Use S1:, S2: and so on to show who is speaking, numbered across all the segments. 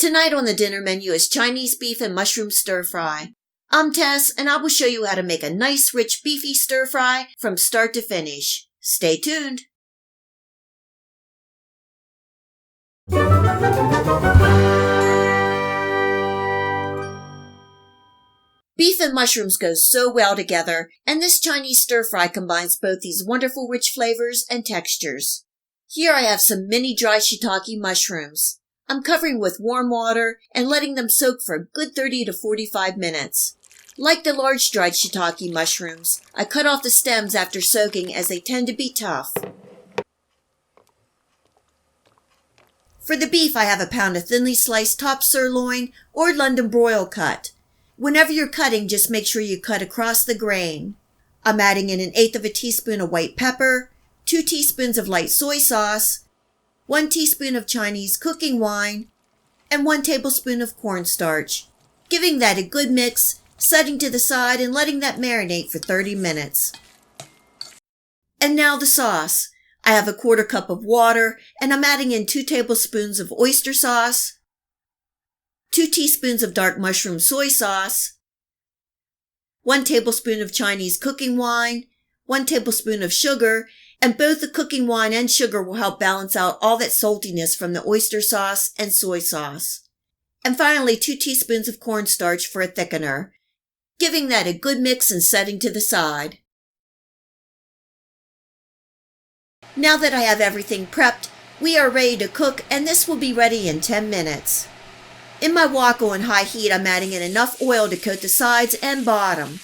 S1: Tonight on the dinner menu is Chinese beef and mushroom stir-fry. I'm Tess, and I will show you how to make a nice, rich, beefy stir-fry from start to finish. Stay tuned. Beef and mushrooms go so well together, and this Chinese stir-fry combines both these wonderful rich flavors and textures. Here I have some mini dry shiitake mushrooms. I'm covering with warm water and letting them soak for a good 30 to 45 minutes. Like the large dried shiitake mushrooms, I cut off the stems after soaking as they tend to be tough. For the beef, I have a pound of thinly sliced top sirloin or London broil cut. Whenever you're cutting, just make sure you cut across the grain. I'm adding in 1/8 of a teaspoon of white pepper, 2 teaspoons of light soy sauce, 1 teaspoon of Chinese cooking wine, and 1 tablespoon of cornstarch, giving that a good mix, setting to the side and letting that marinate for 30 minutes. And now the sauce. I have a 1/4 cup of water, and I'm adding in 2 tablespoons of oyster sauce, 2 teaspoons of dark mushroom soy sauce, 1 tablespoon of Chinese cooking wine, 1 tablespoon of sugar, and both the cooking wine and sugar will help balance out all that saltiness from the oyster sauce and soy sauce. And finally, 2 teaspoons of cornstarch for a thickener, giving that a good mix and setting to the side. Now that I have everything prepped, we are ready to cook, and this will be ready in 10 minutes. In my wok on high heat, I'm adding in enough oil to coat the sides and bottom.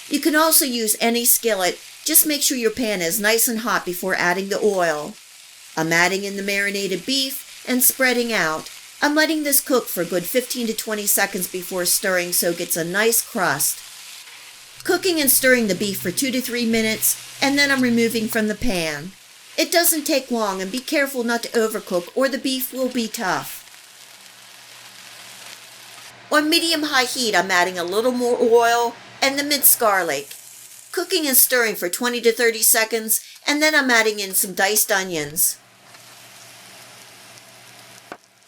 S1: You can also use any skillet. Just make sure your pan is nice and hot before adding the oil. I'm adding in the marinated beef and spreading out. I'm letting this cook for a good 15 to 20 seconds before stirring so it gets a nice crust. Cooking and stirring the beef for 2 to 3 minutes, and then I'm removing from the pan. It doesn't take long, and be careful not to overcook or the beef will be tough. On medium-high heat, I'm adding a little more oil and the minced garlic. Cooking and stirring for 20 to 30 seconds, and then I'm adding in some diced onions.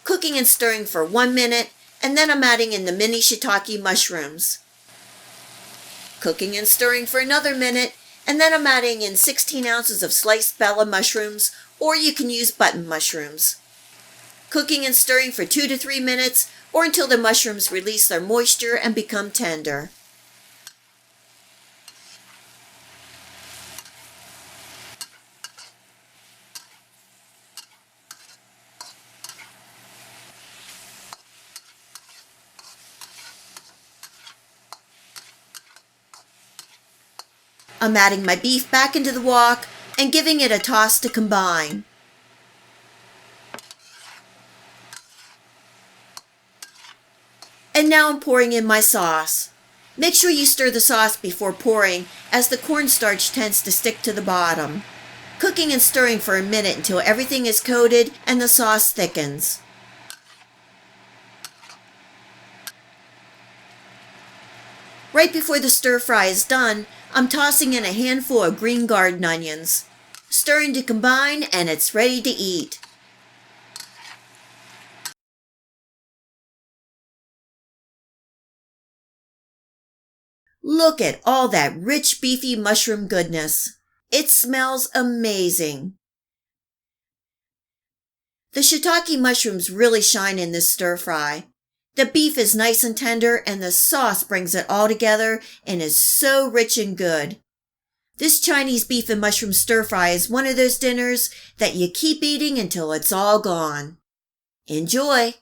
S1: Cooking and stirring for 1 minute, and then I'm adding in the mini shiitake mushrooms. Cooking and stirring for another minute, and then I'm adding in 16 ounces of sliced bella mushrooms, or you can use button mushrooms. Cooking and stirring for 2 to 3 minutes, or until the mushrooms release their moisture and become tender. I'm adding my beef back into the wok and giving it a toss to combine. And now I'm pouring in my sauce. Make sure you stir the sauce before pouring, as the cornstarch tends to stick to the bottom. Cooking and stirring for a minute until everything is coated and the sauce thickens. Right before the stir fry is done, I'm tossing in a handful of green garden onions. Stirring to combine, and it's ready to eat. Look at all that rich, beefy mushroom goodness. It smells amazing. The shiitake mushrooms really shine in this stir fry. The beef is nice and tender, and the sauce brings it all together and is so rich and good. This Chinese beef and mushroom stir fry is one of those dinners that you keep eating until it's all gone. Enjoy!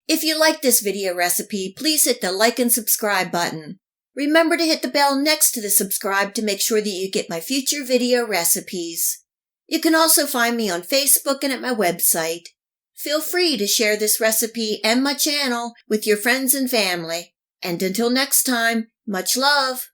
S1: If you like this video recipe, please hit the like and subscribe button. Remember to hit the bell next to the subscribe to make sure that you get my future video recipes. You can also find me on Facebook and at my website. Feel free to share this recipe and my channel with your friends and family. And until next time, much love!